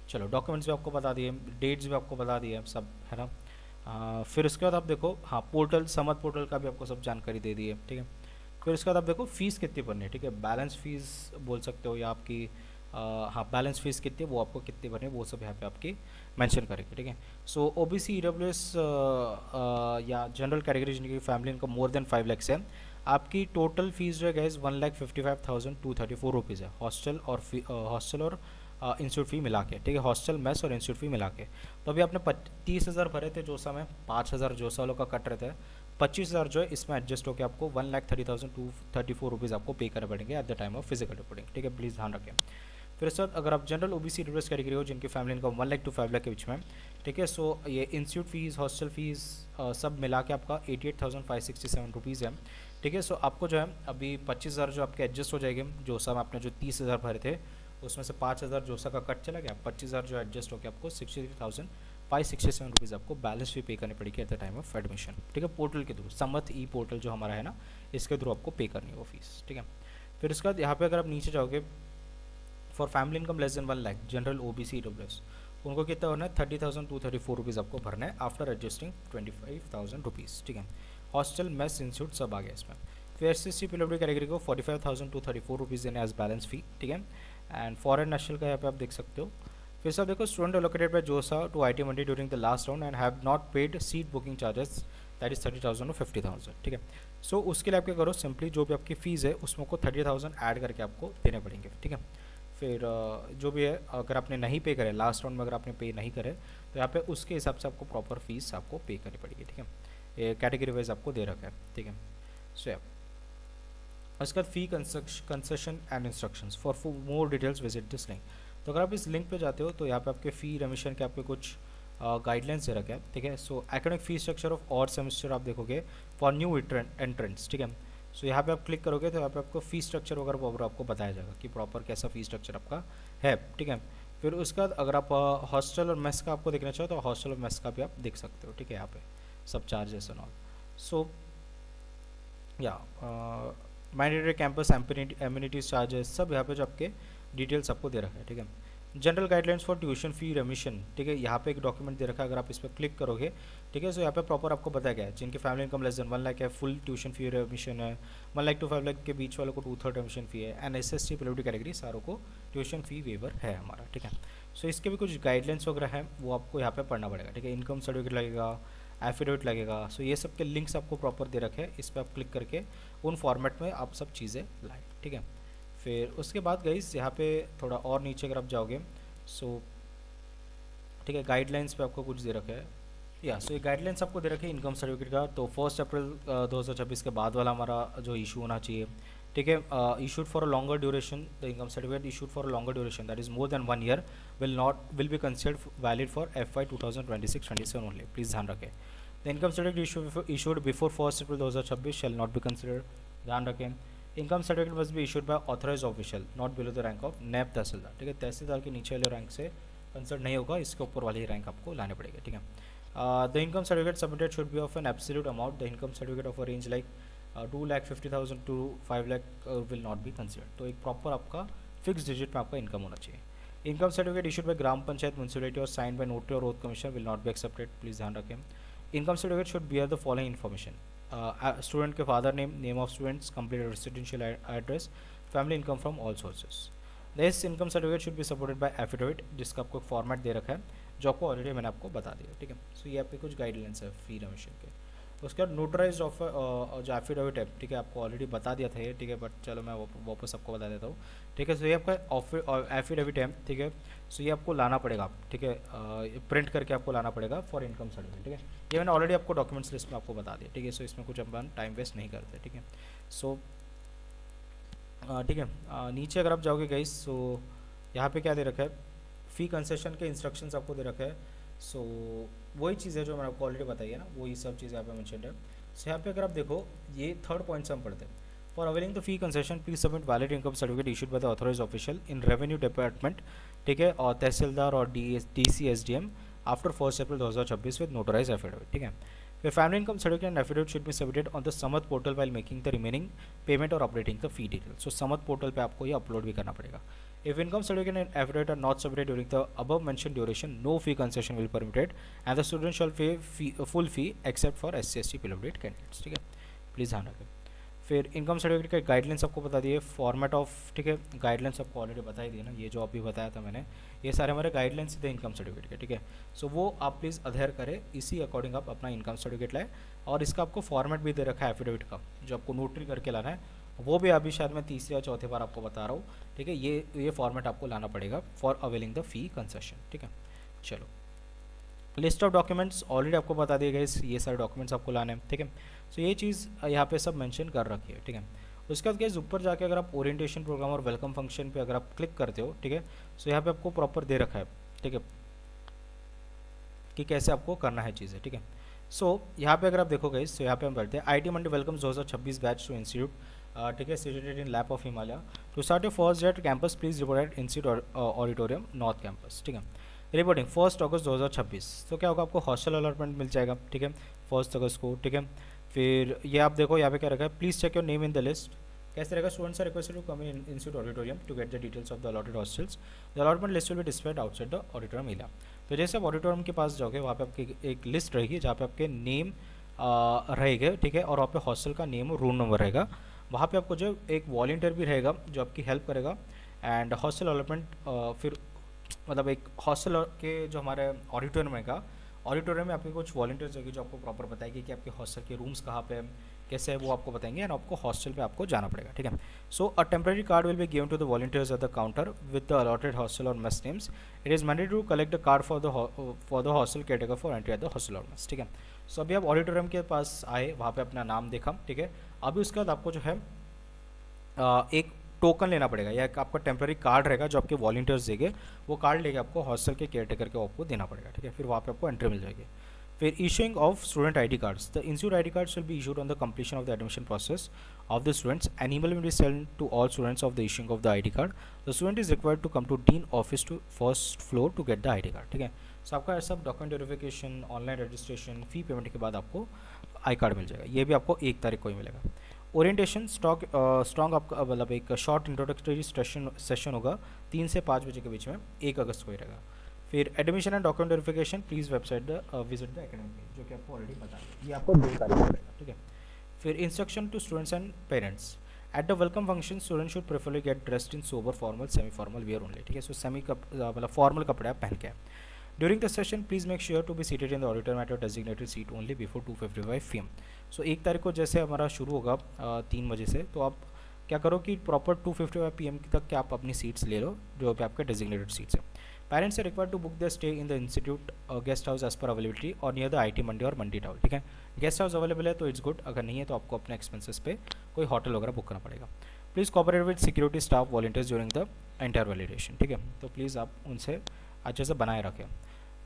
चलो डॉक्यूमेंट्स भी आपको बता दिए, डेट्स भी आपको बता दिए सब, है ना। फिर उसके बाद आप देखो, हाँ, पोर्टल समत पोर्टल का भी आपको सब जानकारी दे दी है, ठीक है। फिर उसके बाद आप देखो फीस कितनी भरनी है, ठीक है, बैलेंस फीस बोल सकते हो या आपकी हाँ बैलेंस फीस कितनी है वो आपको कितनी भरनी है वो सब यहाँ पे आपकी मेंशन करेंगे, ठीक है। सो OBC EWS या जनरल कैटेगरी जिनकी family income more than 5 lakh है, आपकी टोटल फीस जो है गाइस 1,55,234 रुपीज़ है, हॉस्टल और इंस्टीट्यूट फ़ी मिला के, ठीक है, हॉस्टल मेस और इंस्टीट्यूट फ़ी मिला के। तो अभी आपने 30,000 भरे थे जोसा में, 5,000 जोसा वालों का कट रहे थे, 25,000 जो है इसमें एडजस्ट होकर आपको 1,30,234 रुपीज़ आपको पे करने पड़ेंगे eight the time of physical reporting, ठीक है, प्लीज़ ध्यान रखें। फिर इस वक्त अगर आप जनरल OBC EWS कैटेगरी हो जिनकी family income 1 lakh to 5 lakh के बीच में, ठीक है, सो ये इंस्टीट्यूट फीस हॉस्टल फीस सब मिला के आपका 88,567 रुपीज़ है, ठीक है। सो आपको जो है अभी 25,000 जो आपके एडजस्ट हो जाएंगे, जोसा में आपने जो 30,000 भरे थे उसमें से 5,000 जोसा का कट चला गया, 25,000 जो एडजस्ट हो गया आपको 63,567 रुपीज़ आपको बैलेंस फी पे करनी पड़ेगी eight the time of admission, ठीक है, पोर्टल के थ्रू, समत ई पोर्टल जो हमारा है ना, इसके थ्रू आपको पे करनी है वो फीस, ठीक है। फिर उसके बाद यहाँ पे अगर आप नीचे जाओगे, for family income less than 1 lakh general OBC EWS, उनको कितना भरना है 30,234 रुपीज़ आपको भरना है आफ्टर एडजस्टिंग 25,000 रुपीज़, ठीक है। हॉस्टल मेस इंस्टीट्यूट सब आ गया इसमें। फिर SC PWD कैटेगरी को 45,234 रुपीज़ देने एज बैलेंस फी, ठीक है। एंड फॉरेन नेशनल का यहाँ पे आप देख सकते हो। फिर सब देखो student allocated by JoSAA to IT Mandi during the last round and have not paid seat booking charges that is 30,000 और 50,000, ठीक है। सो उसके लिए आप क्या करो, सिंपली जो भी आपकी फ़ीस है उसमें को 30,000 ऐड करके आपको देने पड़ेंगे, ठीक है। फिर जो भी है अगर आपने नहीं पे करे लास्ट राउंड में, अगर आपने पे नहीं करे तो यहाँ पे उसके हिसाब से आपको प्रॉपर फीस आपको पे करनी पड़ेगी, ठीक है। ये कैटेगरी वाइज आपको दे रखा है, ठीक है। सो उसके बाद फी concession and instructions for more details visit this link. तो अगर आप इस लिंक पे जाते हो तो यहाँ पे आपके फ़ी रेमिशन के आपके कुछ गाइडलाइंस दे रखे हैं, ठीक है। सो एकेडमिक फी स्ट्रक्चर ऑफ और सेमेस्टर आप देखोगे फॉर न्यू एंट्रेंस, ठीक है। सो यहाँ पे आप क्लिक करोगे तो यहाँ पे आपको फ़ी स्ट्रक्चर वगैरह प्रॉपर आपको बताया जाएगा कि प्रॉपर कैसा फ़ी स्ट्रक्चर आपका है, ठीक है। फिर उसके बाद अगर आप हॉस्टल और मेस का आपको देखना चाहो तो हॉस्टल और मेस का भी आप देख सकते हो, ठीक है। यहाँ पे सब चार्जेस एंड ऑल। सो या मैंडेटरी कैंपस एम्यूनिटीज चार्जेस सब यहाँ पे जो आपके डिटेल्स आपको दे रखा है, ठीक है। General guidelines for tuition fee रेमिशन, ठीक है। यहाँ पे एक डॉक्यूमेंट दे रखा है, अगर आप इस पर क्लिक करोगे, ठीक है। सो यहाँ पे प्रॉपर आपको बताया गया है जिनकी family income less than 1 lakh है फुल ट्यूशन फी रेमिशन है, 1 लाख टू 5 लाख के बीच वालों को 2/3 रेमिशन फी है, एंड SST PWD कैटेगरी सारों को ट्यूशन फी वेवर है हमारा, ठीक है। सो इसके भी कुछ गाइडलाइंस वगैरह है वो आपको यहाँ पे पढ़ना पड़ेगा, ठीक है। इनकम सर्टिफिकेट लगेगा, एफिडेविट लगेगा। सो ये सब के लिंक्स आपको प्रॉपर दे रखे हैं, इस पर आप क्लिक करके उन फॉर्मेट में आप सब चीज़ें लाएँ, ठीक है। फिर उसके बाद गाइस यहाँ पे थोड़ा और नीचे अगर आप जाओगे सो ठीक है, गाइडलाइंस पे आपको कुछ दे रखा है या सो ये गाइडलाइंस आपको दे रखे हैं इनकम सर्टिफिकेट का। तो 1 अप्रैल 2026 के बाद वाला हमारा जो इशू होना चाहिए, ठीक है। Issued for a longer duration, the income certificate issued for a longer duration that is more than 1 year will be considered valid for FY 2026-27 only, please ध्यान रखें। The income certificate issued before 1 April 2026 shall not be considered, ध्यान रखें। Income certificate must be issued by authorized official not below the rank of naib tehsildar, ठीक है। तहसीलदार के नीचे वाले rank से कंसिडर नहीं होगा, इसके ऊपर वाले रैंक आपको लाने पड़ेगा, ठीक है। The income certificate submitted should be of an absolute amount, the income certificate of a range like 2,50,000 to 5 lakh will not be considered. तो एक प्रॉपर आपका फिक्स डिजिट में आपका इनकम होना चाहिए। Income certificate issued by gram panchayat municipality और sign by notary और oath commissioner will not be accepted, please ध्यान रखें। Income certificate should bear the following information, student के father name of students, complete residential address, family income from all sources. This income certificate should be supported by affidavit, जिसका आपको format दे रखा है जो आपको already मैंने आपको बता दिया, ठीक है। सो ये आपके कुछ गाइडलाइंस है फी रेमिशन के। उसके बाद नोटराइज ऑफ जो एफिडेविट है, ठीक है, आपको ऑलरेडी बता दिया था ये, ठीक है, बट चलो मैं वापस आपको बता देता हूँ, ठीक है। सो ये आपका एफिडेविट है, ठीक है। सो ये आपको लाना पड़ेगा, ठीक है, प्रिंट करके आपको लाना पड़ेगा फॉर इनकम सर्टिफिकेट, ठीक है। ये मैंने ऑलरेडी आपको डॉक्यूमेंट्स लिस्ट में आपको बता दिया, ठीक है। सो इसमें कुछ अपन टाइम वेस्ट नहीं करते, ठीक है। सो ठीक है, नीचे अगर आप जाओगे गाइस सो यहाँ पे क्या दे रखा है, फ़ी कंसेशन के इंस्ट्रक्शंस आपको दे रखा है। सो वही चीज़ है जो मैंने आपको ऑलरेडी बताई है ना, वही सब चीज़ यहाँ पे मेंशन है। सो यहाँ पे अगर आप देखो ये 3rd पॉइंट से हम पढ़ते हैं, for availing the fee concession please submit valid income certificate issued by the authorise official in revenue department, ठीक है, और तहसीलदार और DC SDM after 1 April 2026 with notarise affidavit, ठीक है। फिर family income certificate and affidavit should be submitted on the Samarth portal while making the remaining payment और updating the fee detail. So Samarth portal पे आपको ये अपलोड भी करना पड़ेगा। If income certificate and affidavit are not submitted during the above mentioned duration, no fee concession will be permitted, and the student shall pay full fee except for SC/ST PWD candidates, ठीक है, please ध्यान रखें। फिर income certificate का guidelines आपको बता दिए, format of, ठीक है, गाइडलाइंस आपको ऑलरेडी बता ही दिए ना, ये जो अभी बताया था मैंने, ये सारे हमारे गाइडलाइंस थे इनकम सर्टिफिकेट के, ठीक है। सो वो आप प्लीज़ अधेयर करें, इसी अकॉर्डिंग आप अपना इनकम सर्टिफिकेट लाए, और इसका आपको फॉर्मेट भी दे रखा है एफिडेविट का, जो आपको नोटरी करके लाना है, वो भी अभी शायद मैं तीसरी या चौथी बार आपको बता रहा हूँ, ठीक है। ये फॉर्मेट आपको लाना पड़ेगा for availing the fee concession, ठीक है। चलो, लिस्ट ऑफ डॉक्यूमेंट्स ऑलरेडी आपको बता दिए गए, ये सारे डॉक्यूमेंट्स आपको लाने हैं, ठीक है। सो ये चीज़ यहाँ पे सब मेंशन कर रखी है, ठीक है। उसके बाद गाइस ऊपर जाके अगर आप ओरिएंटेशन प्रोग्राम और वेलकम फंक्शन पे अगर आप क्लिक करते हो, ठीक है, सो यहाँ पे आपको प्रॉपर दे रखा है, ठीक है, कि कैसे आपको करना है चीज़ें, ठीक है। सो यहाँ पे अगर आप देखो गाइस, तो यहाँ पे हम बढ़ते हैं IT Mandi welcome 2026 batch to institute, ठीक है, situated in lap of Himalaya. To start your first day at campus please report at institute auditorium north campus, ठीक है। रिपोर्टिंग 1 अगस्त 2026, तो क्या होगा, आपको हॉस्टल अलॉटमेंट मिल जाएगा, ठीक है, 1 अगस्त को, ठीक है। फिर ये आप देखो यहाँ पे क्या रखा है, please check your name in the list कैसे रहेगा, students are requested to come in institute auditorium to get the details of the allotted hostels, the allotment list will be displayed outside the auditorium area. तो जैसे आप auditorium के पास जाओगे वहाँ पे आपकी एक लिस्ट रहेगी जहाँ पे आपके नेम रहेंगे, ठीक है, और वहाँ पे हॉस्टल का नेम और रूम नंबर रहेगा। वहाँ पे आपको जो एक वॉलंटियर भी रहेगा जो आपकी हेल्प करेगा। एंड हॉस्टल अलॉटमेंट फिर मतलब एक हॉस्टल के जो हमारे ऑडिटोरियम रहेगा, ऑडिटोरियम में आपके कुछ वॉलंटियर्स होगी जो आपको प्रॉपर बताएगी कि आपके हॉस्टल के रूम्स कहाँ पे कैसे है, वो आपको बताएंगे एंड आपको हॉस्टल पे आपको जाना पड़ेगा, ठीक है। So a temporary card will be given to the volunteers at the counter with the allotted hostel और mess names. It is mandatory to collect the card for the hostel caretaker for entry at the hostel और mess, ठीक है। सो अभी आप auditorium के पास आए, वहाँ पे अपना नाम देखा, ठीक है। अभी उसके बाद आपको जो है एक टोकन लेना पड़ेगा या एक आपका टेम्पररी कार्ड रहेगा जो आपके वॉलंटियर्स देंगे, वो कार्ड लेके आपको हॉस्टल के केयरटेकर के आपको देना पड़ेगा, ठीक है। फिर वहाँ पे आपको एंट्री मिल जाएगी। फिर issuing of student ID cards, the institute ID cards will be issued on the completion of the admission process of the students. An email will be sent to all students of the issuing of the ID card. The student is required to come to dean office to first floor to get the ID card, ठीक है। सो आपका सब document verification, online registration, fee payment के बाद आपको I card मिल जाएगा। ये भी आपको 1 तारीख को ही मिलेगा। ओरिएंटेशन स्ट्रॉन्ग आपका मतलब एक शॉर्ट इंट्रोडक्टरी सेशन होगा 3 से 5 बजे के बीच में, 1 अगस्त को ही रहेगा। फिर admission and document verification please website visit the academy page, जो कि आपको ऑलरेडी पता है, ये आपको 2 तारीख को रहेगा, ठीक है। फिर instruction to students and parents, at the welcome function student should preferably get dressed in sober formal semi formal wear only, ठीक है। सो सेमी मतलब फॉर्मल कपड़े आप पहन के आए। During the session please make sure to be seated in the auditorium at your designated seat only before 2:55 PM। So 1 तारीख को जैसे हमारा शुरू होगा 3 बजे से, तो आप क्या करो कि प्रॉपर 2:55 PM तक के आप अपनी सीट्स ले लो जो भी आपके डेजिग्नेटेड सीट्स है। Parents are required to book the stay in the institute guest house as per availability और नियर द IT मंडी और मंडी टाउन, ठीक है। गेस्ट हाउस अवेलेबल है तो इट्स गुड, अगर नहीं है तो आपको अपने एक्सपेंसेस पे कोई होटल वगैरह बुक करना पड़ेगा। Please cooperate with security staff volunteers during the entire validation, ठीक है। तो प्लीज़ आप उनसे अच्छे से बनाए रखें।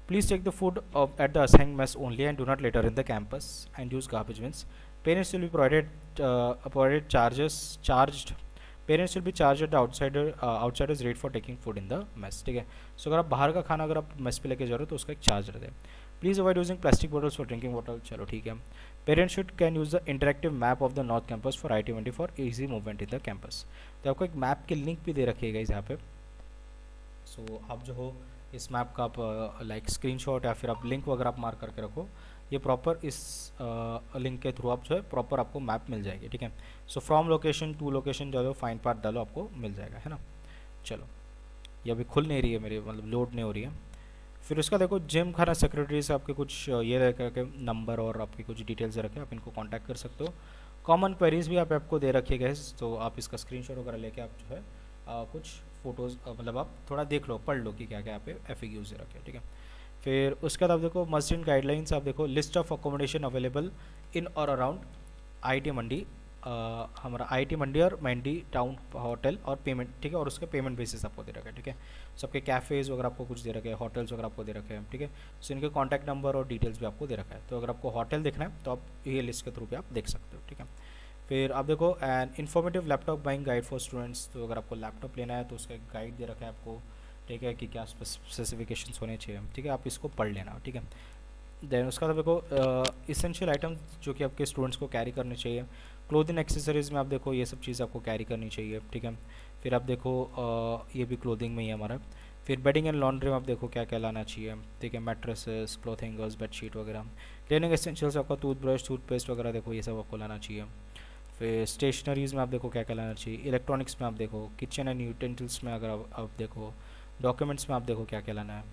Please take the food at the assigned mess only and do not litter in the campus and use garbage bins. Parents will be provided charged. Parents will be charged at the outsiders rate for taking food in the mess, ठीक है। सो अगर आप बाहर का खाना अगर आप mess पे लेके जा रहे हो तो उसका एक चार्ज रहता है। Please avoid using plastic bottles for drinking water, चलो ठीक है। Parents should can use the interactive map of the north campus for IT Mandi for easy movement in the campus. तो आपको एक मैप की लिंक भी दे रखिएगा इस यहाँ पे। सो आप जो हो इस मैप का आप लाइक स्क्रीनशॉट या फिर आप लिंक वगैरह आप मार्क करके रखो, ये प्रॉपर इस लिंक के थ्रू आप जो है प्रॉपर आपको मैप मिल जाएगी, ठीक है। So from location to location डालो, फाइंड पाथ डालो, आपको मिल जाएगा, है ना। चलो ये अभी खुल नहीं रही है मेरी, मतलब लोड नहीं हो रही है। फिर उसका देखो जिम खाना सेक्रेटरी से आपके कुछ ये रखे नंबर और आपकी कुछ डिटेल्स रखे, आप इनको कॉन्टैक्ट कर सकते हो। कॉमन क्वेरीज भी आपको दे रखिए गए, तो आप इसका स्क्रीनशॉट वगैरह लेके आप जो है कुछ फ़ोटोज़ मतलब आप थोड़ा देख लो, पढ़ लो कि क्या क्या यहाँ पे FAQs दे रखे, ठीक है। फिर उसके बाद आप देखो मस्ट इन गाइडलाइंस, आप देखो list of accommodation available in और अराउंड IT मंडी, हमारा IT मंडी और मंडी टाउन होटल और पेमेंट, ठीक है। और उसके पेमेंट बेसिस आपको दे रखा है, ठीक है। सबके कैफ़ेज़ वगैरह आपको कुछ दे रखे हैं, होटल्स वगैरह आपको दे रखे हैं, ठीक है। सो इनके कॉन्टैक्ट नंबर और डिटेल्स भी आपको दे रखा है। तो अगर आपको होटल देखना है तो आप ये लिस्ट के थ्रू भी आप देख सकते हो, ठीक है। फिर आप देखो an informative laptop buying guide for students, तो अगर आपको लैपटॉप लेना है तो उसका एक गाइड दे रखा है आपको, ठीक है, कि क्या स्पेसिफिकेशंस होने चाहिए, ठीक है। आप इसको पढ़ लेना, ठीक है। देन उसका देखो इसेंशियल आइटम्स जो कि आपके स्टूडेंट्स को कैरी करने चाहिए। क्लोथिंग एक्सेसरीज में आप देखो ये सब चीज़ आपको कैरी करनी चाहिए, ठीक है। फिर आप देखो ये भी क्लोथिंग में ही है हमारा। फिर बेडिंग एंड लॉन्ड्री में आप देखो क्या क्या लाना चाहिए, ठीक है। मैट्रेसेस, क्लॉथ हैंगर्स, बेडशीट वगैरह। क्लीनिंग एसेंशियल्स आपका टूथब्रश, टूथपेस्ट वगैरह देखो ये सब आपको लाना चाहिए। फिर स्टेशनरीज़ में आप देखो क्या क्या लाना चाहिए। इलेक्ट्रॉनिक्स में आप देखो, किचन एंड यूटेंसिल्स में अगर आप देखो, डॉक्यूमेंट्स में आप देखो क्या क्या लाना है,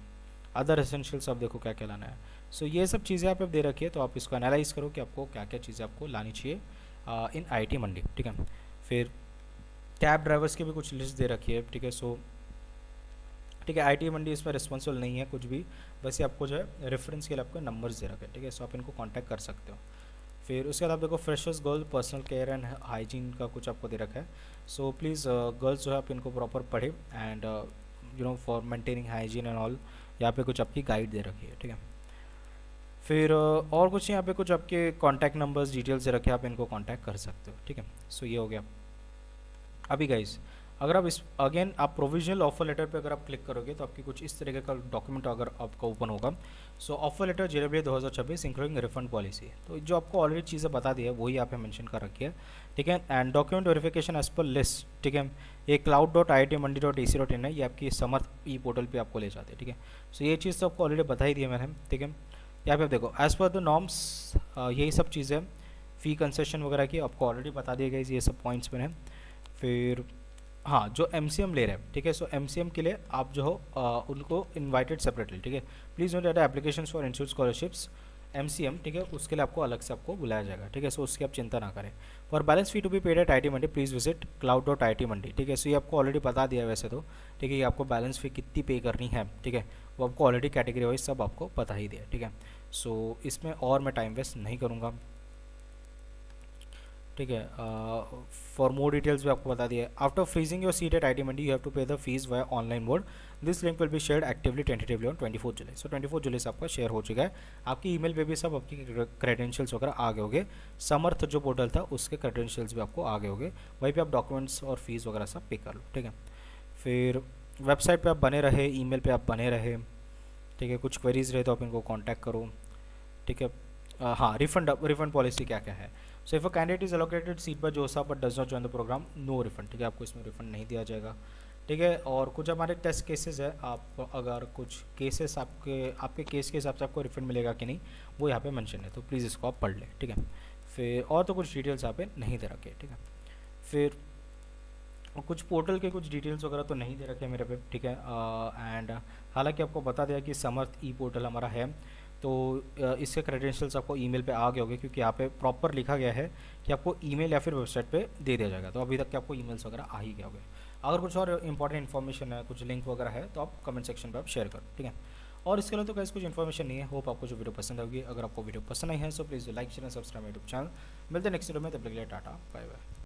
अदर एसेंशियल्स आप देखो क्या क्या लाना है। सो ये सब चीज़ें आप दे रखी है, तो आप इसको एनालाइज करो कि आपको क्या क्या चीज़ें आपको लानी चाहिए इन IT मंडी, ठीक है। फिर कैब ड्राइवर्स की भी कुछ लिस्ट दे रखी है, ठीक है। सो ठीक है, IT मंडी इसमें रिस्पॉन्सिबल नहीं है कुछ भी, बस ये आपको जो है रेफरेंस के लिए आपको नंबर्स दे रखे हैं, ठीक है। सो आप इनको कॉन्टैक्ट कर सकते हो। फिर उसके बाद आप देखो freshers girls personal care and hygiene का कुछ आपको दे रखा है। सो प्लीज़ गर्ल्स जो है आप इनको प्रॉपर पढ़े and you know for maintaining hygiene and all, यहाँ पे कुछ आपकी गाइड दे रखी है, ठीक है। फिर और कुछ यहाँ पे कुछ आपके कॉन्टैक्ट नंबर्स डिटेल्स दे रखे हैं, आप इनको कॉन्टैक्ट कर सकते हो, ठीक है। सो ये हो गया। अभी गाइस अगर आप इस अगेन आप प्रोविजनल ऑफर लेटर पे अगर आप क्लिक करोगे तो आपकी कुछ इस तरीके का डॉक्यूमेंट अगर आपका ओपन होगा। So offer letter JWA 2026 including refund policy, तो जो आपको ऑलरेडी चीज़ें बता दी है वही यहाँ पे मेंशन कर रखी है, ठीक है। And document verification as per list, ठीक है। ये cloud.iitmandi.ac.in है, ये आपकी समर्थ ई पोर्टल पे आपको ले जाते हैं, ठीक है। सो ये चीज़ तो आपको ऑलरेडी बता ही दी है मैंने, ठीक है। यहाँ पे आप देखो एज पर द नॉर्म्स, यही सब चीज़ें फ़ी कंसेशन वगैरह की आपको ऑलरेडी बता दिए गए, ये सब पॉइंट्स में है। फिर हाँ, जो MCM ले रहे हैं, ठीक है। सो MCM के लिए आप जो हो उनको इनवाइटेड सेपरेटली, ठीक है। Please note that application for institute scholarships MCM, ठीक है, उसके लिए आपको अलग से आपको बुलाया जाएगा, ठीक है। सो उसकी आप चिंता ना करें। For balance fee to be paid at IT Mandi please visit cloud.it-mandi, ठीक है। सो ये आपको ऑलरेडी बता दिया है वैसे तो, ठीक है। ये आपको बैलेंस फ़ी कितनी पे करनी है, ठीक है, वो आपको ऑलरेडी कैटेगरी वाइज सब आपको बता ही दिया, ठीक है। सो इसमें और मैं टाइम वेस्ट नहीं करूँगा, ठीक है। फॉर मोर डिटेल्स भी आपको बता दिया है। After freezing your seat at IT Mandi you have to pay the fees via online mode. This link will be shared actively tentatively on 24 July. So 24 जुलाई से आपका शेयर हो चुका है। आपकी ईमेल पे भी सब आपकी क्रेडेंशियल्स वगैरह आ गए होंगे। समर्थ जो पोर्टल था उसके क्रेडेंशियल्स भी आपको आ गए होंगे, वहीं पे आप डॉक्यूमेंट्स और फीस वगैरह सब पे कर लो, ठीक है। फिर वेबसाइट पे आप बने रहे, ईमेल पे आप बने रहे, ठीक है। कुछ क्वेरीज रहे तो आप इनको कॉन्टैक्ट करो, ठीक है। हाँ, रिफंड पॉलिसी क्या क्या है। So if a candidate is allocated seat by JoSAA but does not join the programme, no refund, ठीक है। आपको इसमें रिफंड नहीं दिया जाएगा, ठीक है। और कुछ हमारे टेस्ट केसेस है, आप अगर कुछ केसेस आपके केस के हिसाब से आपको रिफंड मिलेगा कि नहीं वो यहाँ पे मेंशन है, तो प्लीज़ इसको आप पढ़ लें, ठीक है। फिर और तो कुछ डिटेल्स यहाँ पे नहीं दे रखे, ठीक है। फिर कुछ पोर्टल के कुछ डिटेल्स वगैरह तो नहीं दे रखे मेरे पे, ठीक है। एंड हालांकि आपको बता दिया कि समर्थ ई पोर्टल हमारा है, तो इसके क्रेडेंशियल्स आपको ईमेल पे आ गए होंगे, क्योंकि यहाँ पे प्रॉपर लिखा गया है कि आपको ईमेल या फिर वेबसाइट पे दे दिया जाएगा। तो अभी तक के आपको ईमेल्स वगैरह आ ही गए होंगे। अगर कुछ और इंपॉर्टेंट इन्फॉर्मेशन है, कुछ लिंक वगैरह है, तो आप कमेंट सेक्शन पर आप शेयर करो, ठीक है। और इसके लिए तो कैसे कुछ इन्फॉर्मेशन नहीं है। होप आपको जो वीडियो पसंद होगी। अगर आपको वीडियो पसंद आई है so please like share and subscribe YouTube channel. मिलते हैं नेक्स्ट वीडियो में, तब तक के लिए टाटा बाय बाय।